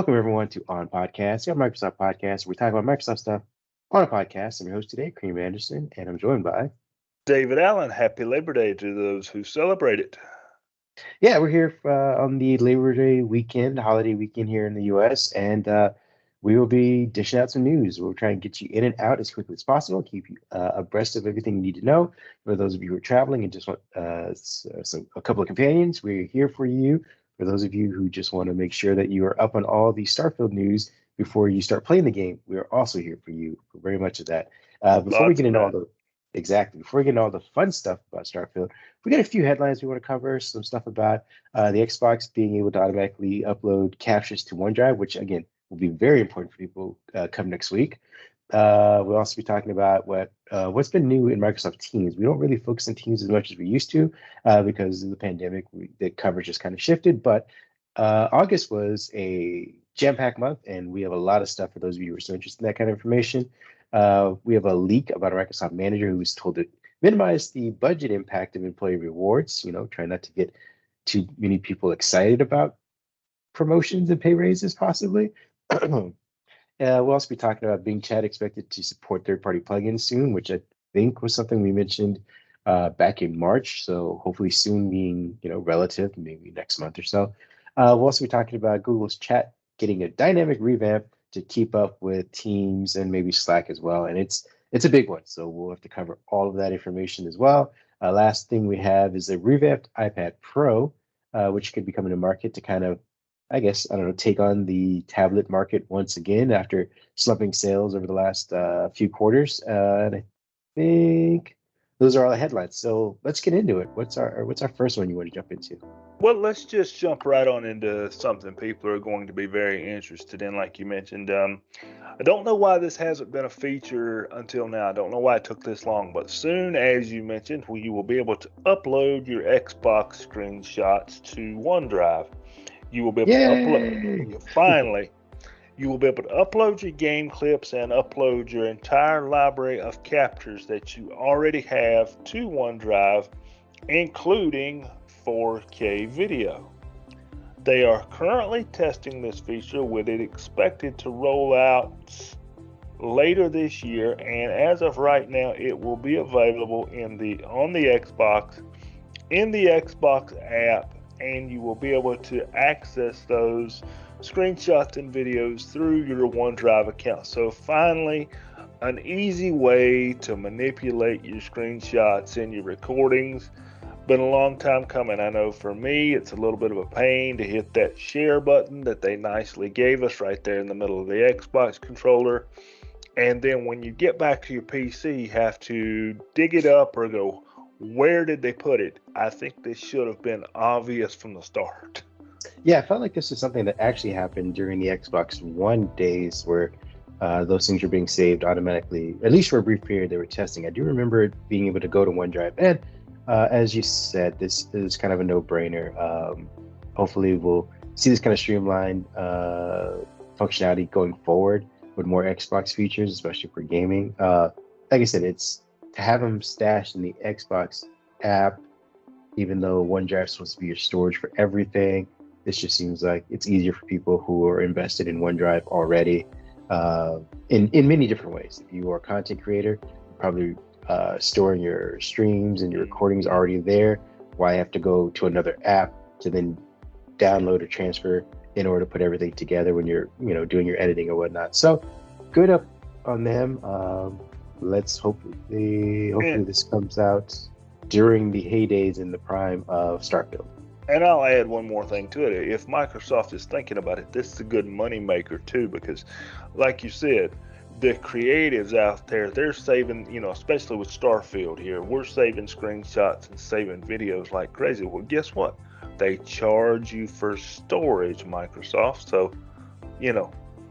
Welcome everyone to OnPodcast, your Microsoft podcast. We're talking about Microsoft stuff on a podcast. I'm your host today, Cream Anderson, and I'm joined by David Allen. Happy Labor Day to those who celebrate it. we're here on the Labor Day weekend, holiday weekend here in the U.S., and we will be dishing out some news. We'll try and get you in and out as quickly as possible, keep you abreast of everything you need to know. For those of you who are traveling and just want a couple of companions, we're here for you. For those of you who just want to make sure that you are up on all the Starfield news before you start playing the game, we are also here for you for very much of that. Before we get into all the Before we get into all the fun stuff about Starfield, we got a few headlines we want to cover. Some stuff about the Xbox being able to automatically upload captures to OneDrive, which again will be very important for people come next week. We'll also be talking about what's been new in Microsoft Teams. We don't really focus on Teams as much as we used to because of the pandemic. The coverage just kind of shifted. But August was a jam-packed month, and we have a lot of stuff for those of you who are still interested in that kind of information. We have a leak about a Microsoft manager who was told to minimize the budget impact of employee rewards. Try not to get too many people excited about promotions and pay raises, possibly. We'll also be talking about Bing Chat expected to support third-party plugins soon, which I think was something we mentioned back in March. So hopefully soon, being relative, maybe next month or so. We'll also be talking about Google's Chat getting a dynamic revamp to keep up with Teams and maybe Slack as well. And it's a big one, so we'll have to cover all of that information as well. Last thing we have is a revamped Ipad Pro, which could be coming to market to kind of, take on the tablet market once again after slumping sales over the last few quarters. And I think those are all the headlines. So let's get into it. What's our first one you want to jump into? Well, let's just jump right on into something people are going to be very interested in, like you mentioned. I don't know why this hasn't been a feature until now. I don't know why it took this long, but soon, as you mentioned, you will be able to upload your Xbox screenshots to OneDrive. You will be able to upload, finally, you will be able to upload your game clips and upload your entire library of captures that you already have to OneDrive, including 4K video. They are currently testing this feature, with it expected to roll out later this year, and as of right now, it will be available on the Xbox, in the Xbox app, and you will be able to access those screenshots and videos through your OneDrive account. So finally, an easy way to manipulate your screenshots and your recordings. Been a long time coming. I know for me, it's a little bit of a pain to hit that share button that they nicely gave us right there in the middle of the Xbox controller. And then when you get back to your PC, you have to dig it up or go, where did they put it? I think this should have been obvious from the start. Yeah, I felt like this is something that actually happened during the Xbox One days, where those things were being saved automatically. At least for a brief period, they were testing. I do remember it being able to go to OneDrive. And as you said, this is kind of a no-brainer. Hopefully, we'll see this kind of streamlined functionality going forward with more Xbox features, especially for gaming. Like I said, it's to have them stashed in the Xbox app, even though OneDrive is supposed to be your storage for everything. This just seems like it's easier for people who are invested in OneDrive already in many different ways. If you are a content creator, probably storing your streams and your recordings already there. Why have to go to another app to then download or transfer in order to put everything together when you're doing your editing or whatnot? So good up on them. Let's hopefully this comes out during the heydays in the prime of Starfield. And I'll add one more thing to it. If Microsoft is thinking about it, this is a good money maker too, because like you said, the creatives out there, they're saving, especially with Starfield here, we're saving screenshots and saving videos like crazy. Well, guess what? They charge you for storage, Microsoft. So,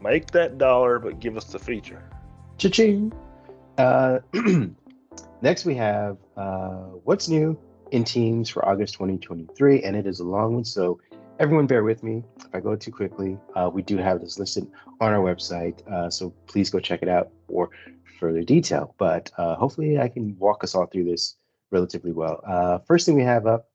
make that dollar, but give us the feature. Cha-ching! Next, we have what's new in Teams for August 2023, and it is a long one, so everyone bear with me if I go too quickly. We do have this listed on our website, so please go check it out for further detail. But hopefully I can walk us all through this relatively well. First thing we have up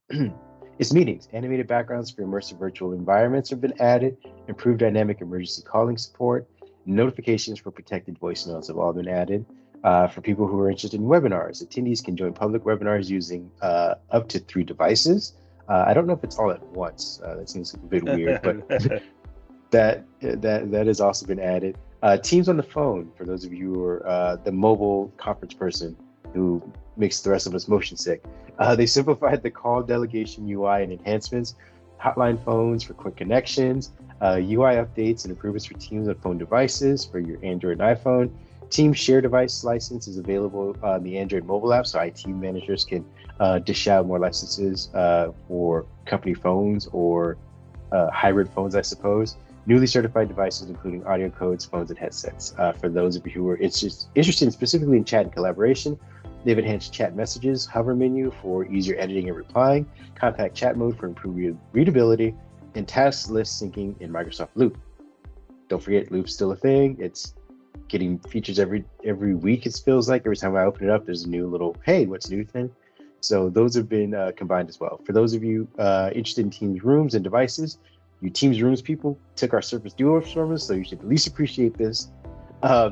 It's meetings. Animated backgrounds for immersive virtual environments have been added. Improved dynamic emergency calling support. Notifications for protected voicemails have all been added. For people who are interested in webinars, attendees can join public webinars using up to 3 devices. I don't know if it's all at once. That seems a bit weird, but that has also been added. Teams on the phone, for those of you who are the mobile conference person who makes the rest of us motion sick. They simplified the call delegation UI and enhancements, hotline phones for quick connections, UI updates and improvements for Teams on phone devices for your Android and iPhone. Teams share device license is available on the Android mobile app, so IT managers can dish out more licenses for company phones or hybrid phones, I suppose. Newly certified devices, including audio codes, phones, and headsets. For those of you who are interested specifically in chat and collaboration, they've enhanced chat messages, hover menu for easier editing and replying, compact chat mode for improved readability, and task list syncing in Microsoft Loop. Don't forget, Loop's still a thing. It's getting features every week, it feels like. Every time I open it up, there's a new little, hey, what's new thing? So those have been combined as well. For those of you interested in Teams rooms and devices, you Teams rooms people took our Surface Duo from us, so you should at least appreciate this.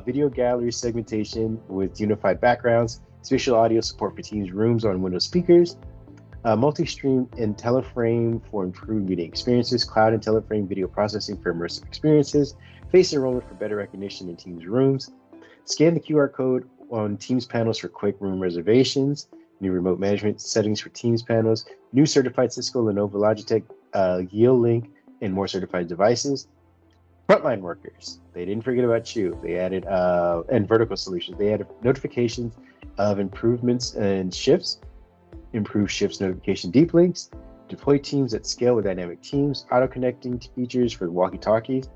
Video gallery segmentation with unified backgrounds, spatial audio support for Teams rooms on Windows speakers, multi-stream and teleframe for improved meeting experiences, cloud and teleframe video processing for immersive experiences, face enrollment for better recognition in Teams rooms, scan the QR code on Teams panels for quick room reservations, new remote management settings for Teams panels, new certified Cisco, Lenovo, Logitech, Yeolink, and more certified devices. Frontline workers, they didn't forget about you. They added, and vertical solutions, they added notifications of improvements and shifts, improved shifts notification deep links, deploy teams at scale with dynamic teams, auto-connecting features for walkie-talkies,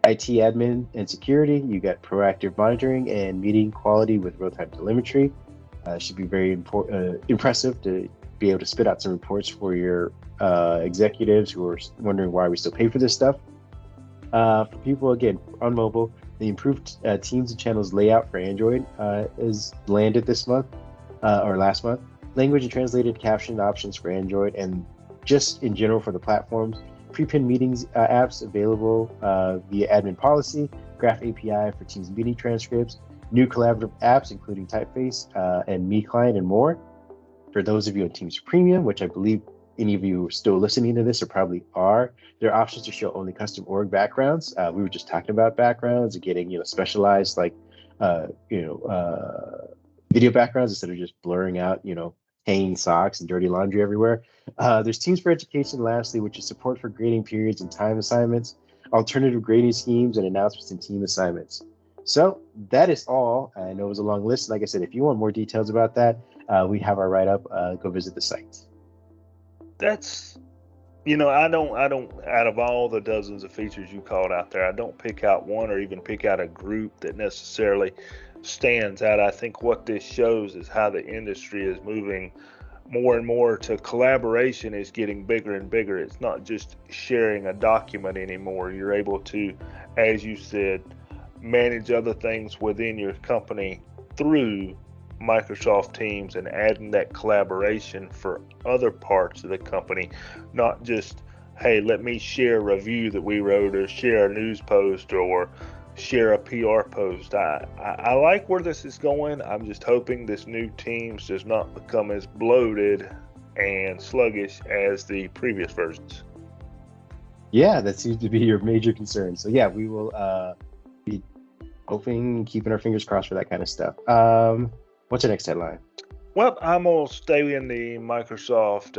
IT admin and security. You got proactive monitoring and meeting quality with real-time telemetry. Should be very impressive to be able to spit out some reports for your executives who are wondering why we still pay for this stuff. For people, again, on mobile, the improved Teams and Channels layout for Android is landed this month or last month. Language and translated caption options for Android, and just in general for the platforms. Pre-pinned meetings apps available via admin policy, Graph API for Teams meeting transcripts, new collaborative apps including Typeface and Me Client and more. For those of you on Teams Premium, which I believe any of you who are still listening to this or probably are, there are options to show only custom org backgrounds. We were just talking about backgrounds and getting specialized like video backgrounds instead of just blurring out hanging socks and dirty laundry everywhere. There's Teams for Education, lastly, which is support for grading periods and time assignments, alternative grading schemes, and announcements and team assignments. So that is all. I know it was a long list. Like I said, if you want more details about that, we have our write-up. Go visit the site. That's, I don't, out of all the dozens of features you called out there, I don't pick out one or even pick out a group that necessarily stands out. I think what this shows is how the industry is moving more and more to collaboration is getting bigger and bigger. It's not just sharing a document anymore. You're able to, as you said, manage other things within your company through Microsoft Teams and adding that collaboration for other parts of the company, not just, hey, let me share a review that we wrote or share a news post or share a PR post. I like where this is going. I'm just hoping this new Teams does not become as bloated and sluggish as the previous versions. Yeah, that seems to be your major concern. So yeah, we will be hoping, keeping our fingers crossed for that kind of stuff. What's your next headline? Well, I'm going to stay in the Microsoft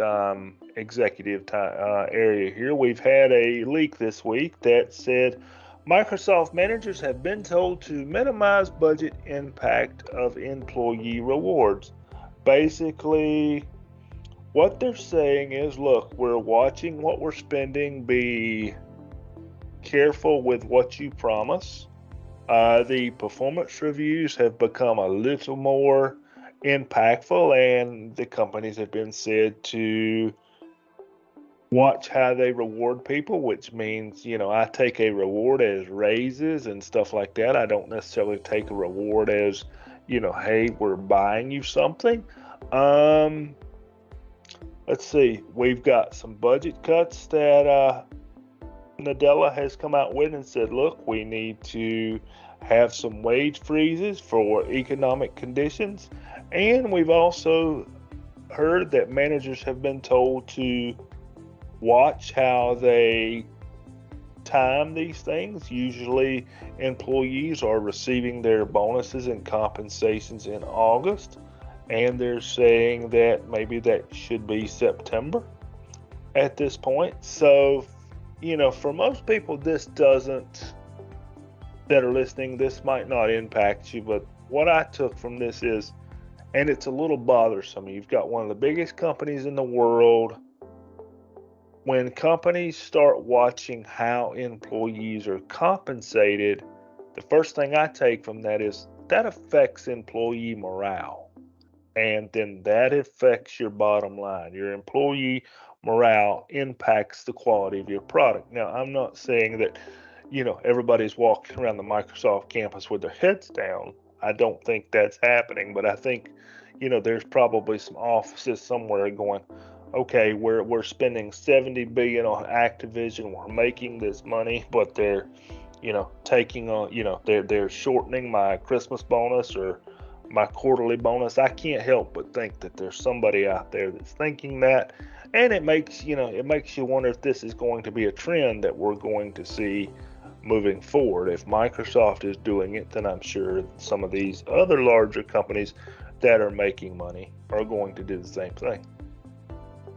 executive area here. We've had a leak this week that said Microsoft managers have been told to minimize budget impact of employee rewards. Basically, what they're saying is, look, we're watching what we're spending. Be careful with what you promise. The performance reviews have become a little more impactful, and the companies have been said to watch how they reward people, which means, I take a reward as raises and stuff like that. I don't necessarily take a reward as, hey, we're buying you something. let's see, we've got some budget cuts that Nadella has come out with and said, look, we need to have some wage freezes for economic conditions. And we've also heard that managers have been told to watch how they time these things. Usually employees are receiving their bonuses and compensations in August, and they're saying that maybe that should be September at this point. So, for most people, this doesn't, that are listening, this might not impact you, but what I took from this is, and it's a little bothersome, you've got one of the biggest companies in the world. When companies start watching how employees are compensated, the first thing I take from that is that affects employee morale. And then that affects your bottom line. Your employee morale impacts the quality of your product. Now, I'm not saying that, everybody's walking around the Microsoft campus with their heads down. I don't think that's happening, but I think, there's probably some offices somewhere going, okay, we're spending $70 billion on Activision. We're making this money, but they're, taking on, they're shortening my Christmas bonus or my quarterly bonus. I can't help but think that there's somebody out there that's thinking that, and it makes you wonder if this is going to be a trend that we're going to see moving forward. If Microsoft is doing it, then I'm sure some of these other larger companies that are making money are going to do the same thing.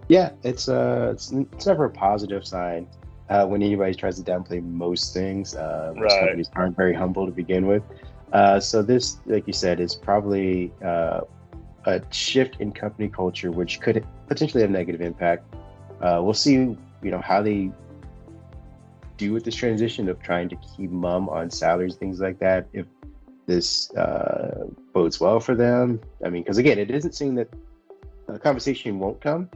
Yeah, it's never a positive sign when anybody tries to downplay most things. Most companies aren't very humble to begin with. So this, like you said, is probably a shift in company culture, which could potentially have a negative impact. We'll see, how they do with this transition of trying to keep mum on salaries, things like that. If this bodes well for them, I mean, because again, it isn't saying that a conversation won't come.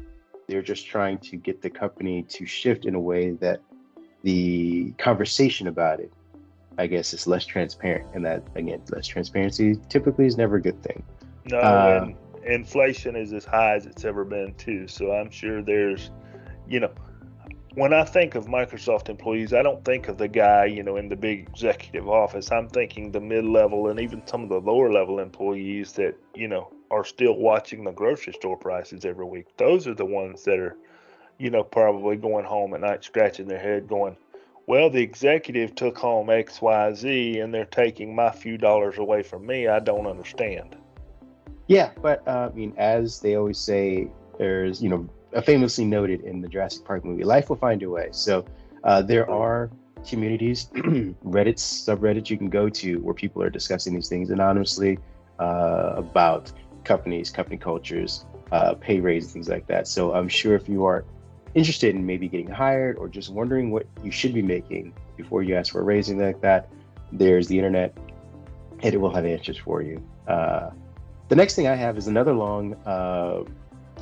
They're just trying to get the company to shift in a way that the conversation about it, I guess, is less transparent. And that, again, less transparency typically is never a good thing. No, and inflation is as high as it's ever been, too. So I'm sure there's, when I think of Microsoft employees, I don't think of the guy, in the big executive office. I'm thinking the mid-level and even some of the lower-level employees that, are still watching the grocery store prices every week. Those are the ones that are, probably going home at night scratching their head going, well, the executive took home XYZ and they're taking my few dollars away from me. I don't understand. Yeah, but I mean, as they always say, there's, famously noted in the Jurassic Park movie, life will find a way. So there are communities, Reddits, subreddits you can go to where people are discussing these things anonymously about companies, company cultures, pay raises, things like that. So I'm sure if you are interested in maybe getting hired or just wondering what you should be making before you ask for a raising like that, there's the internet and it will have answers for you. The next thing I have is another long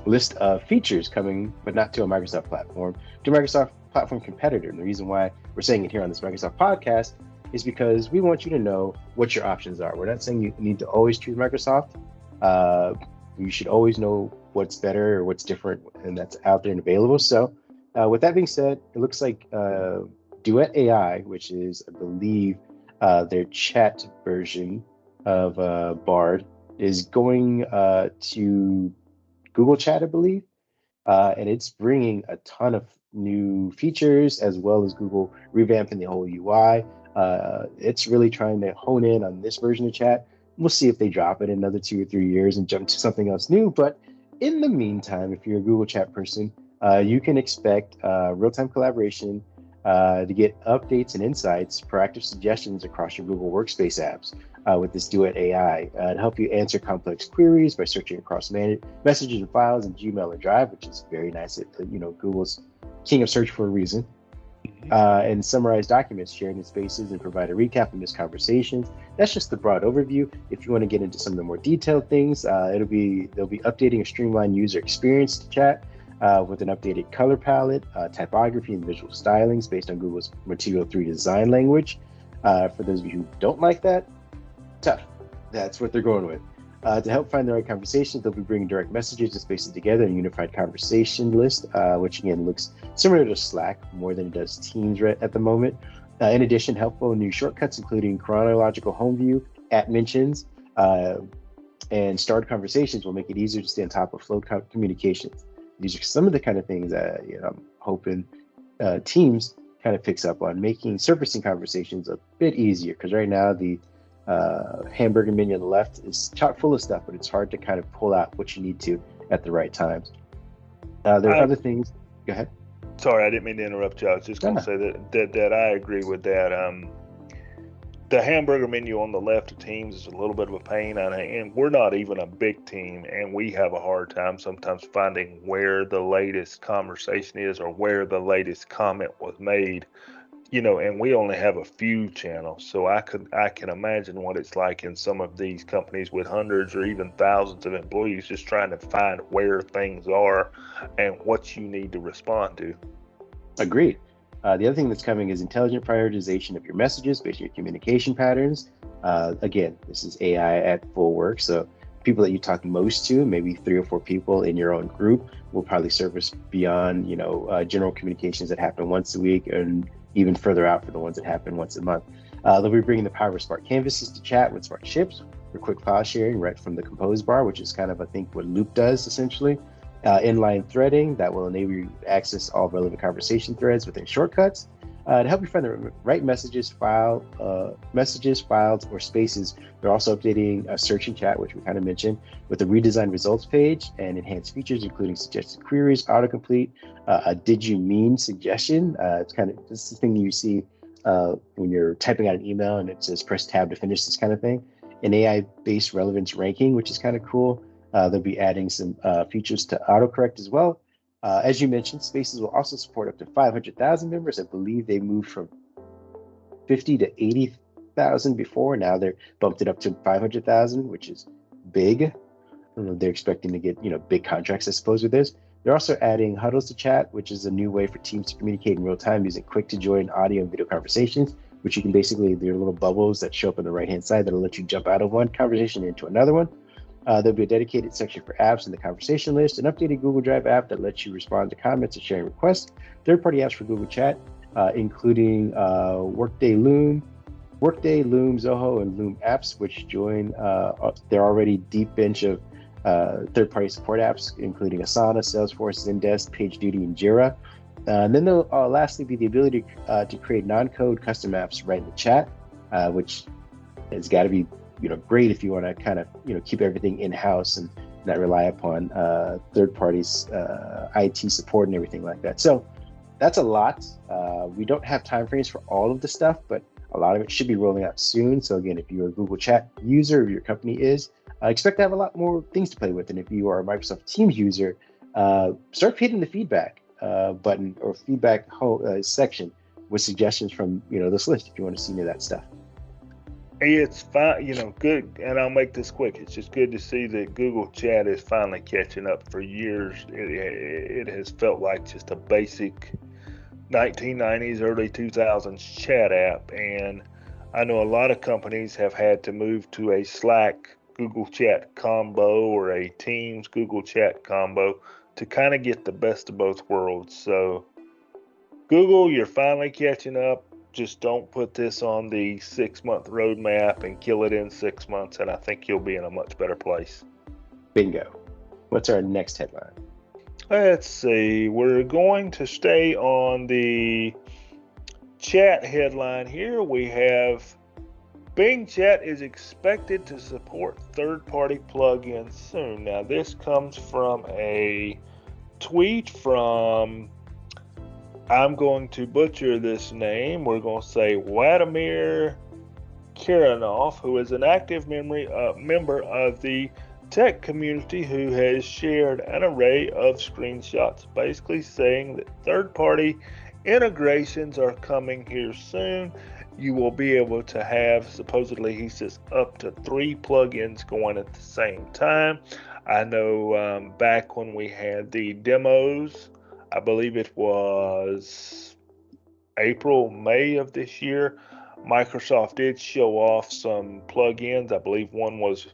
list of features coming, but not to a Microsoft platform, to a Microsoft platform competitor. And the reason why we're saying it here on this Microsoft podcast is because we want you to know what your options are. We're not saying you need to always choose Microsoft. You should always know what's better or what's different and that's out there and available. So with that being said, it looks like Duet AI, which is, I believe, their chat version of Bard, is going to Google Chat, I believe, and it's bringing a ton of new features as well as Google revamping the whole UI. It's really trying to hone in on this version of chat. We'll see if they drop it in another 2 or 3 years and jump to something else new. But in the meantime, if you're a Google Chat person, you can expect real-time collaboration to get updates and insights, proactive suggestions across your Google Workspace apps with this Duet AI to help you answer complex queries by searching across messages and files in Gmail or Drive, which is very nice. Google's king of search for a reason. And summarize documents, sharing in spaces, and provide a recap of missed conversations. That's just the broad overview. If you want to get into some of the more detailed things, they'll be updating a streamlined user experience to chat with an updated color palette, typography, and visual stylings based on Google's Material 3 design language. For those of you who don't like that, tough. That's what they're going with. To help find the right conversations, they'll be bringing direct messages and spaces together in a unified conversation list, which again looks similar to Slack more than it does Teams right at the moment. In addition, helpful new shortcuts, including chronological home view, at mentions, and starred conversations will make it easier to stay on top of flow communications. These are some of the kind of things that I'm hoping Teams kind of picks up on, making surfacing conversations a bit easier, because right now the hamburger menu on the left is chock full of stuff, but it's hard to kind of pull out what you need to at the right times. There are other things. Go ahead. Sorry, I didn't mean to interrupt you. I was just going to say that I agree with that. The hamburger menu on the left of Teams is a little bit of a pain, and we're not even a big team, and we have a hard time sometimes finding where the latest conversation is or where the latest comment was made. And we only have a few channels, so I can imagine what it's like in some of these companies with hundreds or even thousands of employees, just trying to find where things are and what you need to respond to. Agreed. The other thing that's coming is intelligent prioritization of your messages based on your communication patterns. Again, this is AI at full work, so people that you talk most to, maybe 3 or 4 people in your own group, will probably service beyond general communications that happen once a week, and even further out for the ones that happen once a month. They'll be bringing the power of smart canvases to chat with smart ships for quick file sharing right from the compose bar, which is kind of, I think, what Loop does essentially. Inline threading that will enable you to access all relevant conversation threads within shortcuts. To help you find the right messages, files, or spaces, they're also updating search and chat, which we kind of mentioned, with a redesigned results page and enhanced features, including suggested queries, autocomplete, a did you mean suggestion. It's kind of this is the thing you see when you're typing out an email and it says press tab to finish, this kind of thing. An AI-based relevance ranking, which is kind of cool. They'll be adding some features to autocorrect as well. As you mentioned, Spaces will also support up to 500,000 members. I believe they moved from 50 to 80,000 before. Now they're bumped it up to 500,000, which is big. I don't know, they're expecting to get big contracts, I suppose, with this. They're also adding huddles to chat, which is a new way for teams to communicate in real time using quick to join audio and video conversations, which you can basically, they're little bubbles that show up on the right hand side that'll let you jump out of one conversation into another one. There'll be a dedicated section for apps in the conversation list, an updated Google Drive app that lets you respond to comments and sharing requests, third-party apps for Google Chat, including Workday, Loom, Zoho, and Loom apps, which join their already deep bench of third-party support apps, including Asana, Salesforce, Zendesk, PagerDuty, and Jira. And then there'll lastly be the ability to create non-code custom apps right in the chat, which has got to be great if you want to kind of keep everything in-house and not rely upon third parties IT support and everything like that. So that's a lot. We don't have timeframes for all of the stuff, but a lot of it should be rolling out soon. So again, if you're a Google Chat user, if your company is, expect to have a lot more things to play with. And if you are a Microsoft Teams user, start hitting the feedback button or feedback section with suggestions from this list if you want to see any of that stuff. It's fine, good, and I'll make this quick. It's just good to see that Google Chat is finally catching up. For years, it has felt like just a basic 1990s, early 2000s chat app, and I know a lot of companies have had to move to a Slack Google Chat combo or a Teams Google Chat combo to kind of get the best of both worlds. So, Google, you're finally catching up. Just don't put this on the 6-month roadmap and kill it in 6 months, and I think you'll be in a much better place. Bingo. What's our next headline? Let's see. We're going to stay on the chat headline here. We have Bing Chat is expected to support third-party plugins soon. Now, this comes from a tweet from, I'm going to butcher this name. We're going to say Vladimir Karanov, who is an active member of the tech community who has shared an array of screenshots basically saying that third-party integrations are coming here soon. You will be able to have, supposedly he says, up to 3 plugins going at the same time. I know back when we had the demos, I believe it was April, May of this year, Microsoft did show off some plugins. I believe one was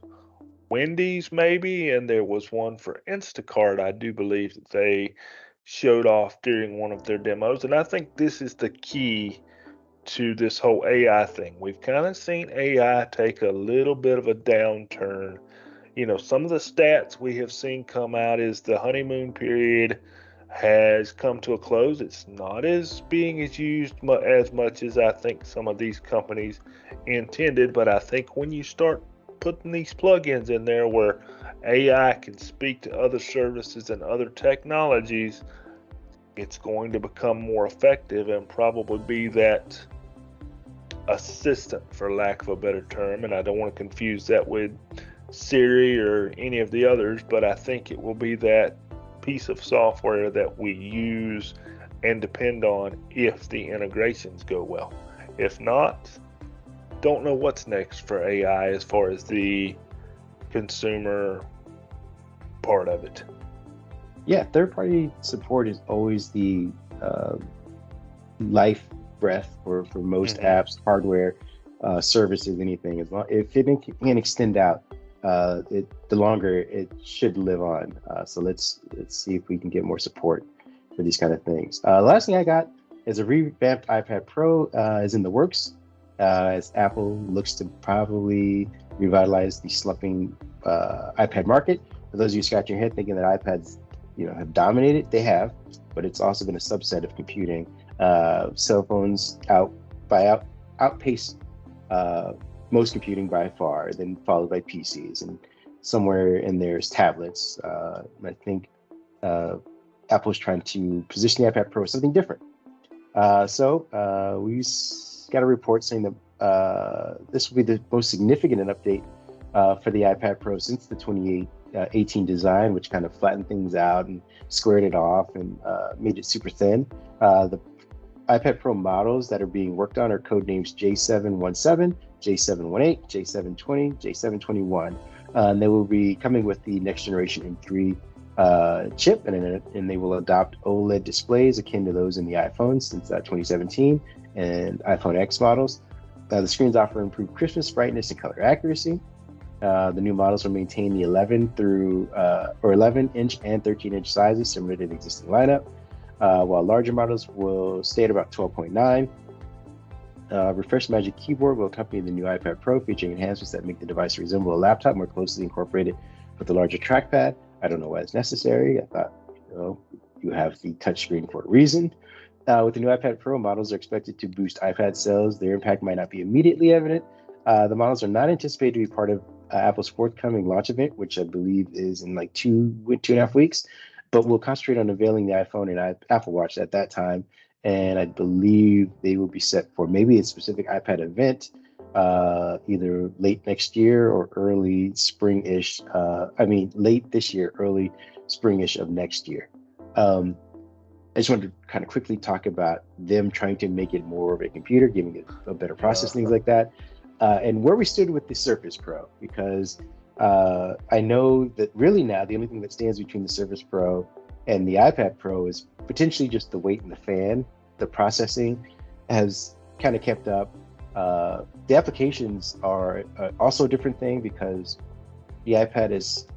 Wendy's maybe, and there was one for Instacart, I do believe, that they showed off during one of their demos. And I think this is the key to this whole AI thing. We've kind of seen AI take a little bit of a downturn. Some of the stats we have seen come out is the honeymoon period has come to a close. It's not as being as used as much as I think some of these companies intended, but I think when you start putting these plugins in there where AI can speak to other services and other technologies, it's going to become more effective and probably be that assistant, for lack of a better term. And I don't want to confuse that with Siri or any of the others, but I think it will be that piece of software that we use and depend on if the integrations go well. If not, don't know what's next for AI as far as the consumer part of it. Yeah, third-party support is always the life breath for most apps, hardware, services, anything. As long if it can extend out, the longer it should live on. So let's see if we can get more support for these kind of things. Last thing I got is a revamped iPad Pro is in the works, as Apple looks to probably revitalize the slumping iPad market. For those of you scratching your head thinking that iPads have dominated, they have, but it's also been a subset of computing. Cell phones outpace most computing by far, then followed by PCs, and somewhere in there's tablets. I think Apple's trying to position the iPad Pro as something different. So we got a report saying that this will be the most significant update for the iPad Pro since the 2018 design, which kind of flattened things out and squared it off and made it super thin. The iPad Pro models that are being worked on are code names J717, J718, J720, J721. And they will be coming with the next generation M3 chip, and they will adopt OLED displays akin to those in the iPhone since 2017 and iPhone X models. The screens offer improved crispness, brightness, and color accuracy. The new models will maintain the 11-inch and 13-inch sizes similar to the existing lineup, while larger models will stay at about 12.9. Refresh Magic Keyboard will accompany the new iPad Pro, featuring enhancements that make the device resemble a laptop more closely incorporated with a larger trackpad. I don't know why it's necessary. I thought, you have the touchscreen for a reason. With the new iPad Pro, models are expected to boost iPad sales. Their impact might not be immediately evident. The models are not anticipated to be part of Apple's forthcoming launch event, which I believe is in like 2.5 weeks, but we'll concentrate on unveiling the iPhone and Apple Watch at that time. And I believe they will be set for maybe a specific iPad event, either late next year or early spring-ish. Late this year, early spring-ish of next year. I just wanted to kind of quickly talk about them trying to make it more of a computer, giving it a better process, things like that. And where we stood with the Surface Pro, because I know that really now the only thing that stands between the Surface Pro and the iPad Pro is potentially just the weight in the fan. The processing has kind of kept up. The applications are also a different thing, because the iPad has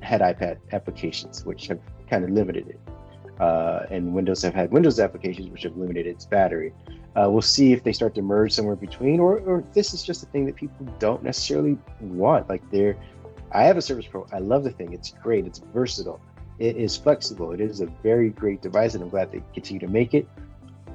had iPad applications, which have kind of limited it. And Windows have had Windows applications, which have limited its battery. We'll see if they start to merge somewhere between, or if this is just a thing that people don't necessarily want. I have a Surface Pro. I love the thing. It's great. It's versatile. It is flexible. It is a very great device, and I'm glad they continue to make it.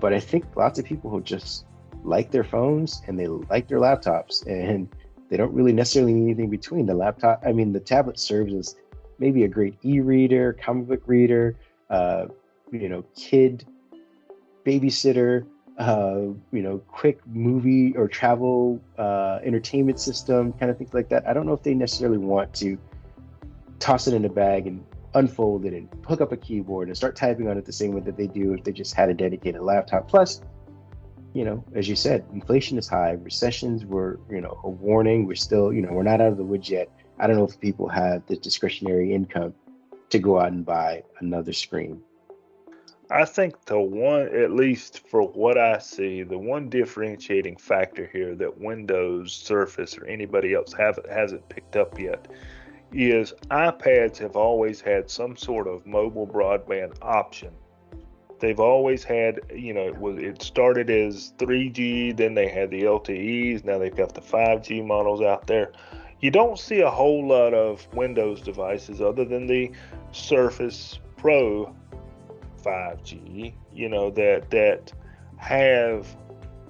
But I think lots of people who just like their phones and they like their laptops, and they don't really necessarily need anything between. The tablet serves as maybe a great e-reader, comic book reader, kid babysitter, quick movie or travel entertainment system, kind of things like that. I don't know if they necessarily want to toss it in a bag and unfold it and hook up a keyboard and start typing on it the same way that they do if they just had a dedicated laptop. Plus, as you said, inflation is high. Recessions were, a warning. We're still, we're not out of the woods yet. I don't know if people have the discretionary income to go out and buy another screen. I think the one, at least for what I see, the one differentiating factor here that Windows, Surface, or anybody else hasn't picked up yet is iPads have always had some sort of mobile broadband option. They've always had, it started as 3G, then they had the LTEs, now they've got the 5G models out there. You don't see a whole lot of Windows devices other than the Surface Pro 5G, that have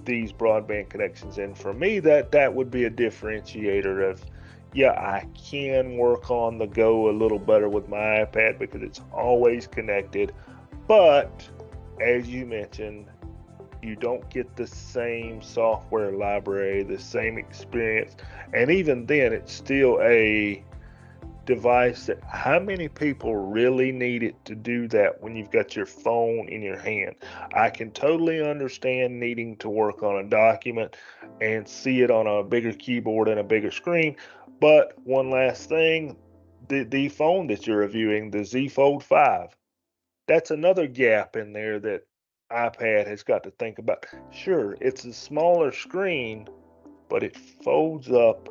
these broadband connections. And for me, that would be a differentiator of, yeah, I can work on the go a little better with my iPad because it's always connected. But as you mentioned, you don't get the same software library, the same experience. And even then, it's still a device that, how many people really need it to do that when you've got your phone in your hand? I can totally understand needing to work on a document and see it on a bigger keyboard and a bigger screen. But one last thing, the phone that you're reviewing, the Z Fold 5, that's another gap in there that iPad has got to think about. Sure, it's a smaller screen, but it folds up.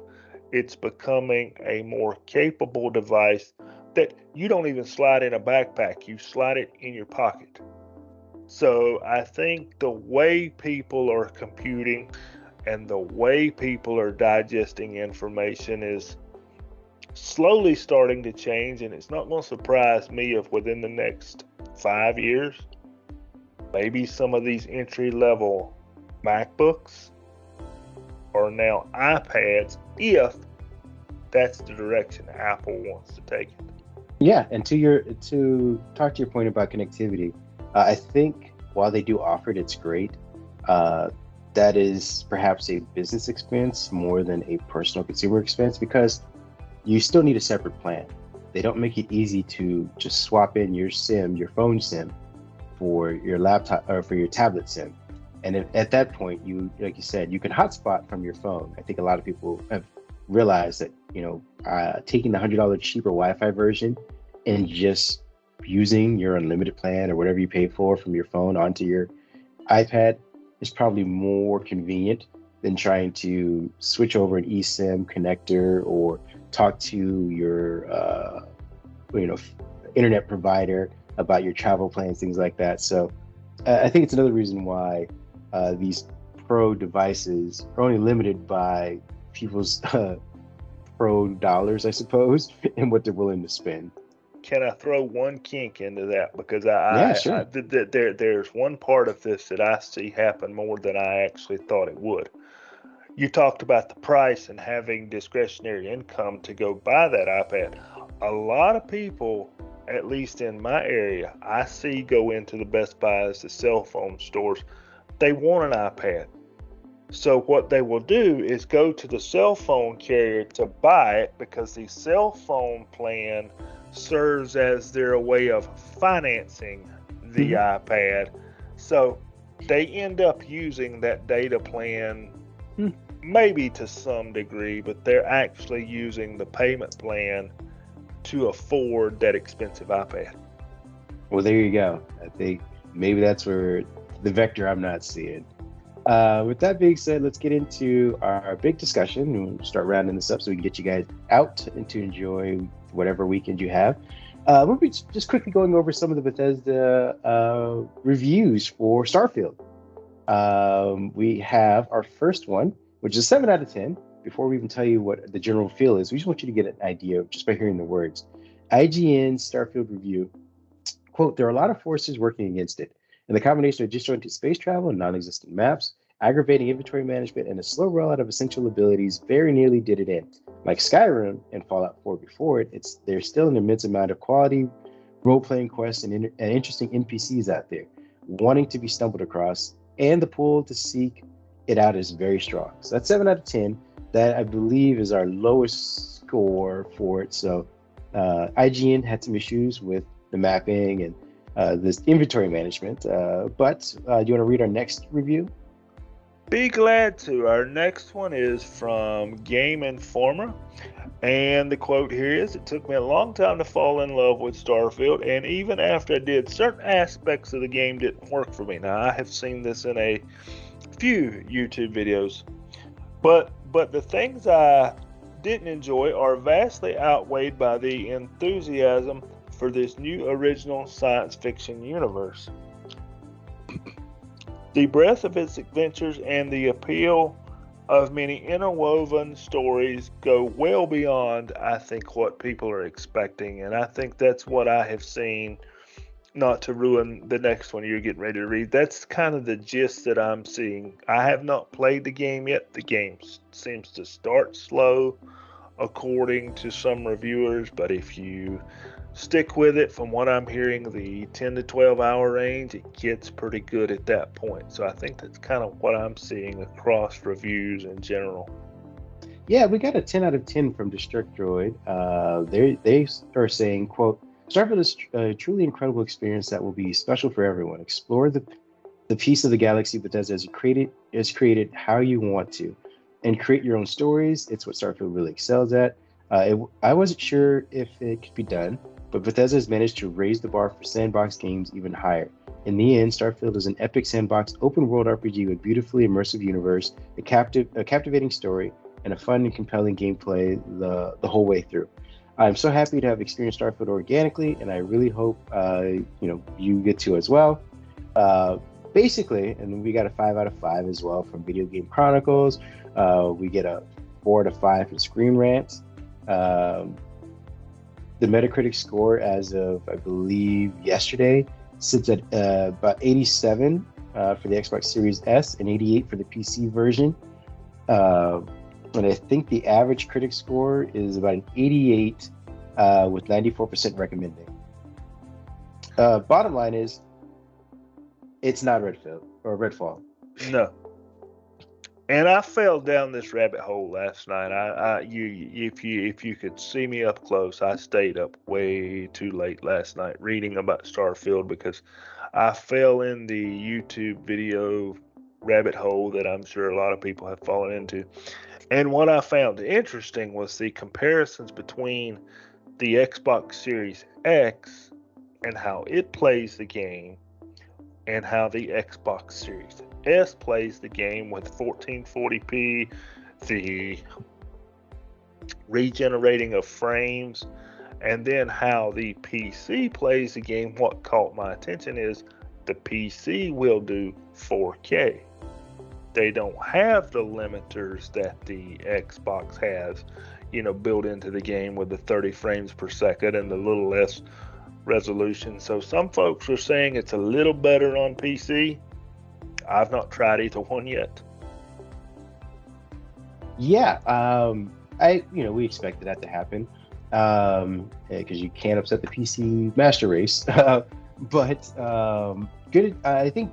It's becoming a more capable device that you don't even slide in a backpack. You slide it in your pocket. So I think the way people are computing and the way people are digesting information is slowly starting to change, and it's not going to surprise me if within the next 5 years, maybe some of these entry-level MacBooks are now iPads, if that's the direction Apple wants to take it. Yeah, and to talk to your point about connectivity, I think while they do offer it, it's great. That is perhaps a business expense more than a personal consumer expense, because you still need a separate plan. They don't make it easy to just swap in your SIM, your phone SIM, for your laptop or for your tablet SIM. And at that point, you, like you said, you can hotspot from your phone. I think a lot of people have realized that, taking the $100 cheaper Wi-Fi version and just using your unlimited plan or whatever you pay for from your phone onto your iPad is probably more convenient than trying to switch over an eSIM connector or talk to your, internet provider about your travel plans, things like that. So I think it's another reason why these Pro devices are only limited by people's Pro dollars, I suppose, and what they're willing to spend. Can I throw one kink into that? Because Yeah, sure. there's one part of this that I see happen more than I actually thought it would. You talked about the price and having discretionary income to go buy that iPad. A lot of people, at least in my area, I see go into the Best Buys, the cell phone stores. They want an iPad. So what they will do is go to the cell phone carrier to buy it, because the cell phone plan serves as their way of financing the iPad. So they end up using that data plan maybe to some degree, but they're actually using the payment plan to afford that expensive iPad. Well, there you go. I think maybe that's where the vector I'm not seeing. With that being said, let's get into our big discussion. We'll start rounding this up so we can get you guys out and to enjoy whatever weekend you have. We'll be just quickly going over some of the Bethesda reviews for Starfield. We have our first one, which is 7 out of 10. Before we even tell you what the general feel is, we just want you to get an idea just by hearing the words. IGN Starfield review, quote, "There are a lot of forces working against it, and the combination of disjointed space travel and non-existent maps, aggravating inventory management, and a slow rollout of essential abilities very nearly did it in. Like Skyrim and Fallout 4 before it, there's still an immense amount of quality role-playing quests and interesting NPCs out there, wanting to be stumbled across, and the pull to seek it out is very strong." So that's 7 out of 10. That, I believe, is our lowest score for it. So IGN had some issues with the mapping and this inventory management. But do you want to read our next review? Be glad to. Our next one is from Game Informer. And the quote here is, "It took me a long time to fall in love with Starfield, and even after I did, certain aspects of the game didn't work for me." Now, I have seen this in a few YouTube videos, but the things I didn't enjoy are vastly outweighed by the enthusiasm for this new original science fiction universe. The breadth of its adventures and the appeal of many interwoven stories go well beyond, I think, what people are expecting. And I think that's what I have seen, not to ruin the next one you're getting ready to read. That's kind of the gist that I'm seeing. I have not played the game yet. The game seems to start slow, according to some reviewers, but if you stick with it, from what I'm hearing, the 10 to 12 hour range, it gets pretty good at that point. So I think that's kind of what I'm seeing across reviews in general. Yeah, we got a 10 out of 10 from Destructoid. They are saying, quote, Starfield is a truly incredible experience that will be special for everyone. Explore the piece of the galaxy Bethesda has created how you want to, and create your own stories. It's what Starfield really excels at. I wasn't sure if it could be done, but Bethesda has managed to raise the bar for sandbox games even higher. In the end, Starfield is an epic sandbox open-world RPG with beautifully immersive universe, a captivating story, and a fun and compelling gameplay the whole way through. I'm so happy to have experienced Starfield organically, and I really hope you get to as well. Basically, and we got a 5 out of 5 as well from Video Game Chronicles. We get a 4 out of 5 from Screen Rant. The Metacritic score as of, I believe, yesterday sits at about 87 for the Xbox Series S and 88 for the PC version. And I think the average critic score is about an 88 with 94% recommending. Bottom line is, it's not Redfall. No. And I fell down this rabbit hole last night. If you could see me up close, I stayed up way too late last night reading about Starfield because I fell in the YouTube video rabbit hole that I'm sure a lot of people have fallen into. And what I found interesting was the comparisons between the Xbox Series X and how it plays the game and how the Xbox Series S plays the game with 1440p, the regenerating of frames, and then how the PC plays the game. What caught my attention is the PC will do 4K. They don't have the limiters that the Xbox has, built into the game with the 30 frames per second and the little less resolution. So some folks are saying it's a little better on PC. I've not tried either one yet. Yeah, we expected that to happen because you can't upset the PC master race. But good. I think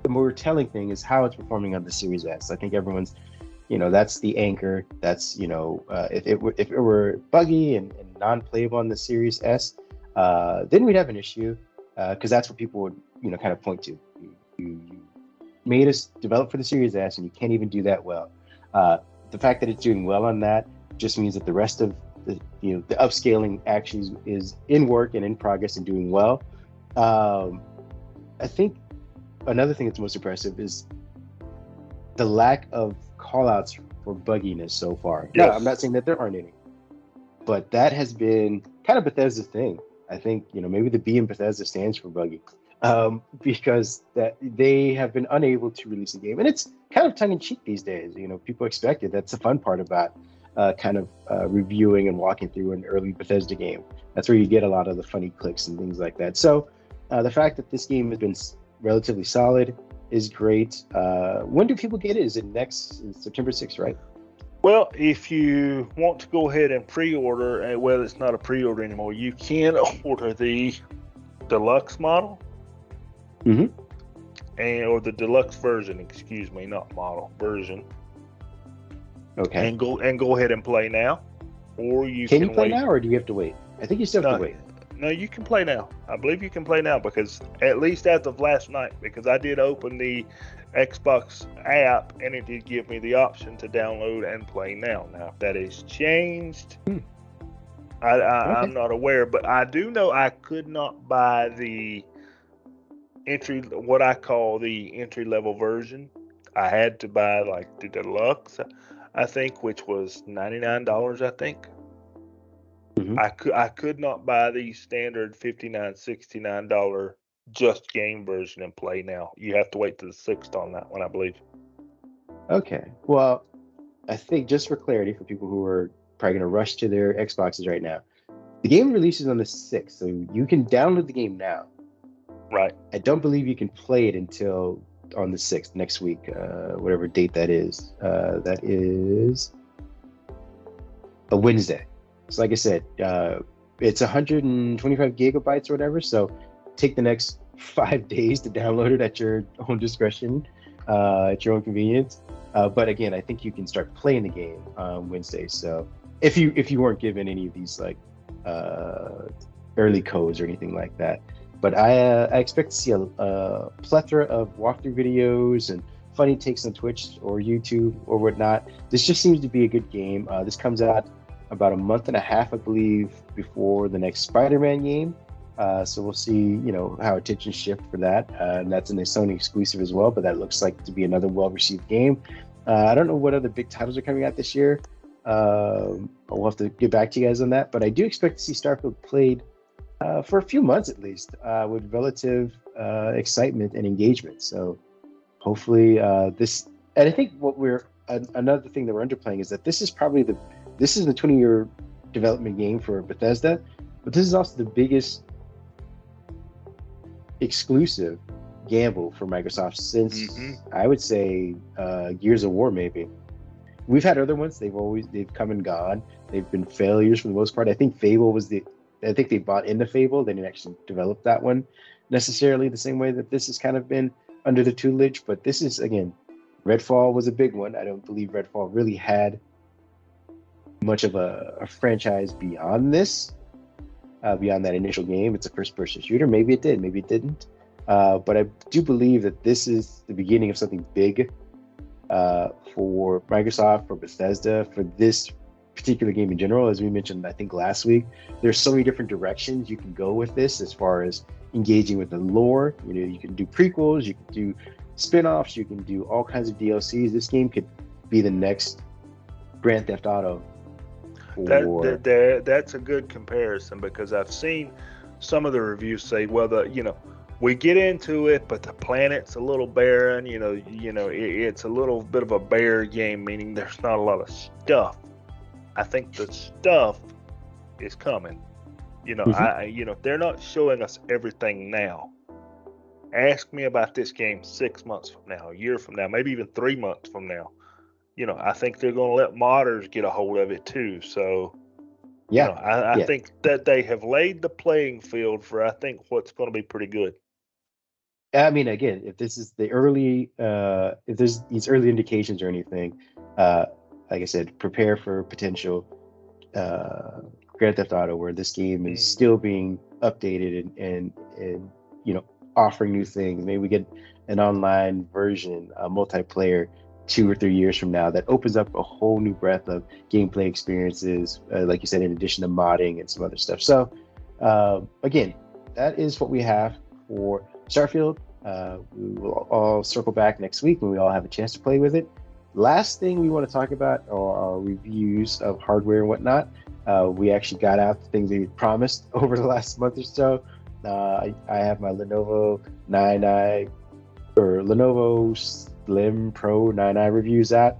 the more telling thing is how it's performing on the Series S. I think everyone's, that's the anchor. That's if it were buggy and non-playable on the Series S, then we'd have an issue because that's what people would kind of point to. You made us develop for the Series S, and you can't even do that well. The fact that it's doing well on that just means that the rest of the upscaling actually is in work and in progress and doing well. I think another thing that's most impressive is the lack of callouts for bugginess so far. Yes. No, I'm not saying that there aren't any, but that has been kind of Bethesda's thing. I think maybe the B in Bethesda stands for buggy. Because that they have been unable to release a game, and it's kind of tongue-in-cheek these days. People expect it. That's the fun part about reviewing and walking through an early Bethesda game. That's where you get a lot of the funny clicks and things like that. So the fact that this game has been relatively solid is great. When do people get it? Is it next September 6th, right? Well, if you want to go ahead and pre-order, well, it's not a pre-order anymore. You can order the deluxe model. Mm-hmm. Or the deluxe version, not model, version. Okay. And go ahead and play now, or you can play wait. now, or do you have to wait? I think you still have to wait. No, you can play now. I believe you can play now because at least as of last night, because I did open the Xbox app and it did give me the option to download and play now. Now, if that has changed, I'm not aware, but I do know I could not buy the what I call the entry level version. I had to buy like the deluxe. I think, which was $99, I think. Mhm. I could not buy the standard $59, $69 just game version and play now. You have to wait to the 6th on that one, I believe. Okay. Well, I think just for clarity for people who are probably going to rush to their Xboxes right now, the game releases on the 6th, so you can download the game now. Right. I don't believe you can play it until on the 6th, next week, whatever date that is. That is a Wednesday. So like I said, it's 125 gigabytes or whatever, so take the next 5 days to download it at your own discretion, at your own convenience. But again, I think you can start playing the game on Wednesday. So if you weren't given any of these like early codes or anything like that, but I expect to see a plethora of walkthrough videos and funny takes on Twitch or YouTube or whatnot. This just seems to be a good game. This comes out about a month and a half, I believe, before the next Spider-Man game. So we'll see, how attention shift for that. And that's a Sony exclusive as well, but that looks like to be another well-received game. I don't know what other big titles are coming out this year. I'll have to get back to you guys on that, but I do expect to see Starfield played for a few months at least, with relative excitement and engagement. So hopefully this, and I think another thing that we're underplaying is that this is the 20-year development game for Bethesda, but this is also the biggest exclusive gamble for Microsoft since I would say Gears of War. Maybe we've had other ones. They've come and gone. They've been failures for the most part. I think they bought into Fable. They didn't actually develop that one necessarily the same way that this has kind of been under the tutelage. But this is, again, Redfall was a big one. I don't believe Redfall really had much of a franchise beyond this, beyond that initial game. It's a first-person shooter. Maybe it did, maybe it didn't. But I do believe that this is the beginning of something big for Microsoft, for Bethesda, for this particular game in general. As we mentioned, I think last week, there's so many different directions you can go with this as far as engaging with the lore. You can do prequels, you can do spin-offs, you can do all kinds of DLCs. This game could be the next Grand Theft Auto. That's a good comparison, because I've seen some of the reviews say, well, we get into it, but the planet's a little barren. It's a little bit of a bare game, meaning there's not a lot of stuff. I think the stuff is coming. They're not showing us everything now. Ask me about this game 6 months from now, a year from now, maybe even 3 months from now. I think they're going to let modders get a hold of it too. So, yeah, I think that they have laid the playing field for, I think, what's going to be pretty good. I mean, again, if this is the early, if there's these early indications or anything, like I said, prepare for potential Grand Theft Auto, where this game is still being updated and offering new things. Maybe we get an online version, a multiplayer, 2 or 3 years from now that opens up a whole new breadth of gameplay experiences, like you said, in addition to modding and some other stuff. So again, that is what we have for Starfield. We will all circle back next week when we all have a chance to play with it. Last thing we want to talk about are our reviews of hardware and whatnot. We actually got out the things we promised over the last month or so. I have my Lenovo Lenovo Slim Pro 9i reviews out.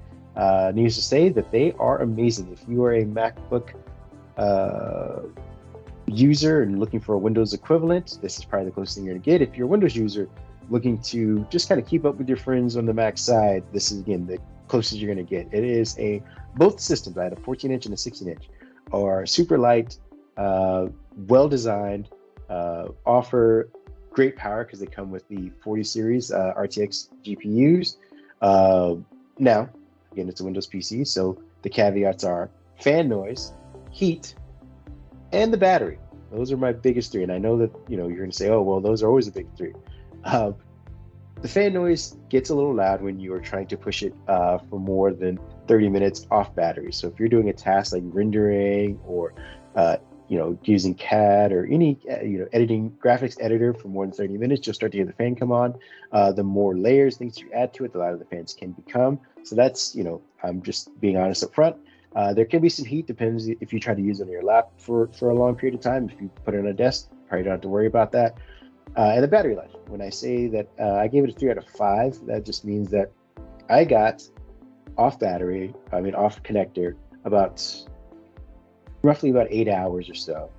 Needless to say that they are amazing. If you are a MacBook user and looking for a Windows equivalent, this is probably the closest thing you're going to get. If you're a Windows user looking to just kind of keep up with your friends on the Mac side, this is, again, the closest you're going to get. It is both systems, I had a 14-inch and a 16-inch, are super light, well designed, offer great power because they come with the 40 series RTX GPUs. Now, again, it's a Windows PC, so the caveats are fan noise, heat, and the battery. Those are my biggest three. And I know that you're going to say, oh, well, those are always the big three. The fan noise gets a little loud when you are trying to push it for more than 30 minutes off battery. So if you're doing a task like rendering or using CAD or any editing graphics editor for more than 30 minutes, you'll start to hear the fan come on. The more layers, things you add to it, the louder the fans can become. So that's, I'm just being honest up front. There can be some heat, depends if you try to use it on your lap for a long period of time. If you put it on a desk, probably don't have to worry about that. And the battery life. When I say that I gave it a 3 out of 5, that just means that I got off connector, roughly about 8 hours or so.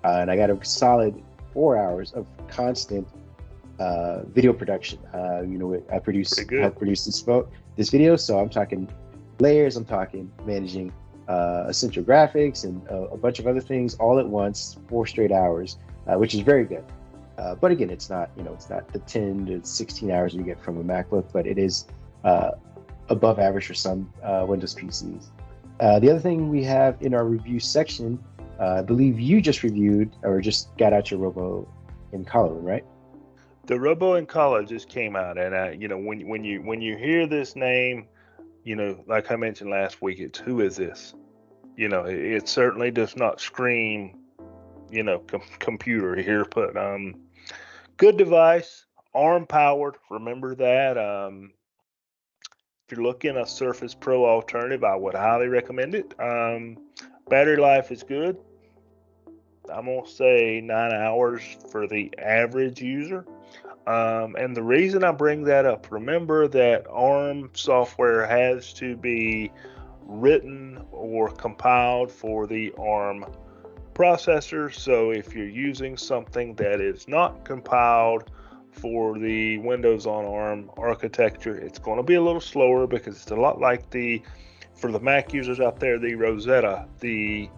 And I got a solid 4 hours of constant video production. I help produce this video. So I'm talking layers, I'm talking managing essential graphics and a bunch of other things all at once, 4 straight hours, which is very good. But again, it's not the 10 to 16 hours you get from a MacBook, but it is above average for some Windows PCs. The other thing we have in our review section, I believe you just reviewed or just got out your Robo in color, right? The Robo in color just came out, and when you hear this name, like I mentioned last week, it's who is this? It certainly does not scream, computer here, but good device, ARM powered. Remember that. If you're looking a Surface Pro alternative, I would highly recommend it. Battery life is good. I'm going to say 9 hours for the average user. And the reason I bring that up, remember that ARM software has to be written or compiled for the ARM processor. So if you're using something that is not compiled for the Windows on ARM architecture, it's going to be a little slower because it's a lot like for the Mac users out there, the Rosetta, the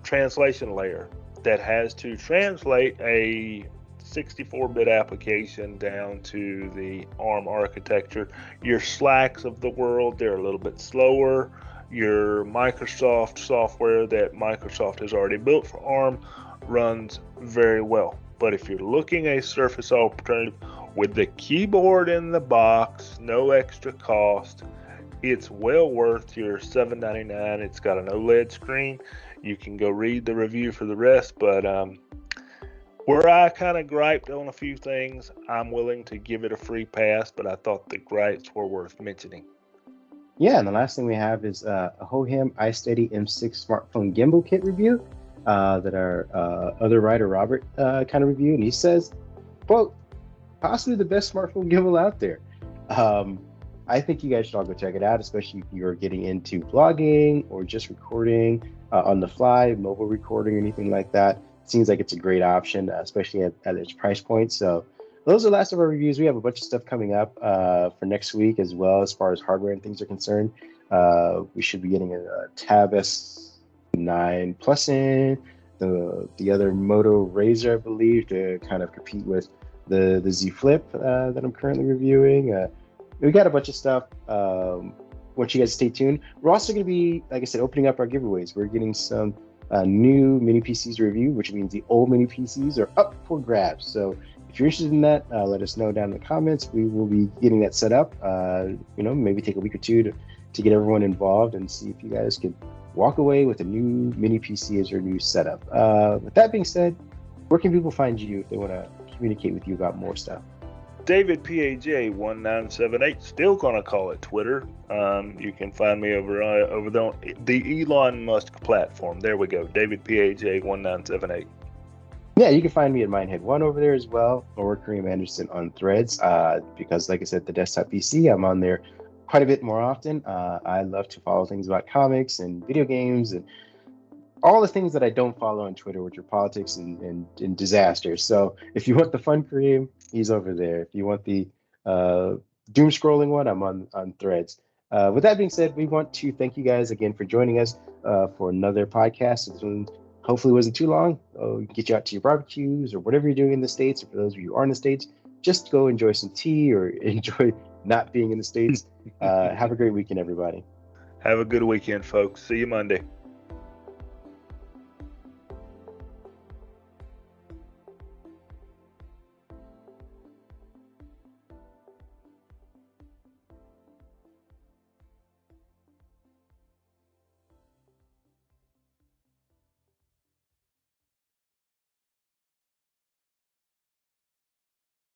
translation layer that has to translate a 64-bit application down to the ARM architecture. Your Slacks of the world, they're a little bit slower. Your Microsoft software that Microsoft has already built for ARM runs very well. But if you're looking a Surface alternative with the keyboard in the box, no extra cost, it's well worth your $7.99. It's got an OLED screen. You can go read the review for the rest, but where I kind of griped on a few things, I'm willing to give it a free pass, but I thought the gripes were worth mentioning. Yeah, and the last thing we have is a Hohem iSteady M6 smartphone gimbal kit review that our other writer, Robert, kind of reviewed. And he says, quote, possibly the best smartphone gimbal out there. I think you guys should all go check it out, especially if you're getting into vlogging or just recording on the fly, mobile recording or anything like that. It seems like it's a great option, especially at its price point. So those are the last of our reviews. We have a bunch of stuff coming up for next week as well, as far as hardware and things are concerned. We should be getting a Tab S9 Plus in, the other Moto Razr, I believe, to kind of compete with the Z Flip that I'm currently reviewing. We got a bunch of stuff. Want you guys to stay tuned. We're also going to be, like I said, opening up our giveaways. We're getting some new mini PCs to review, which means the old mini PCs are up for grabs. So if you're interested in that, let us know down in the comments. We will be getting that set up. Maybe take a week or two to get everyone involved and see if you guys can walk away with a new mini PC as your new setup. With that being said, where can people find you if they want to communicate with you about more stuff? David PAJ1978, still gonna call it Twitter. You can find me over the Elon Musk platform. There we go, David PAJ1978. Yeah, you can find me at Mindhead1 over there as well, or Kareem Anderson on Threads. Because, like I said, the desktop PC, I'm on there quite a bit more often. I love to follow things about comics and video games and all the things that I don't follow on Twitter, which are politics and disasters. So if you want the fun Kareem, he's over there. If you want the doom scrolling one, I'm on Threads. With that being said, we want to thank you guys again for joining us for another podcast. This one hopefully wasn't too long. Get you out to your barbecues or whatever you're doing in the States. Or for those of you who are in the States, just go enjoy some tea or enjoy not being in the States. Have a great weekend, everybody. Have a good weekend, folks. See you Monday.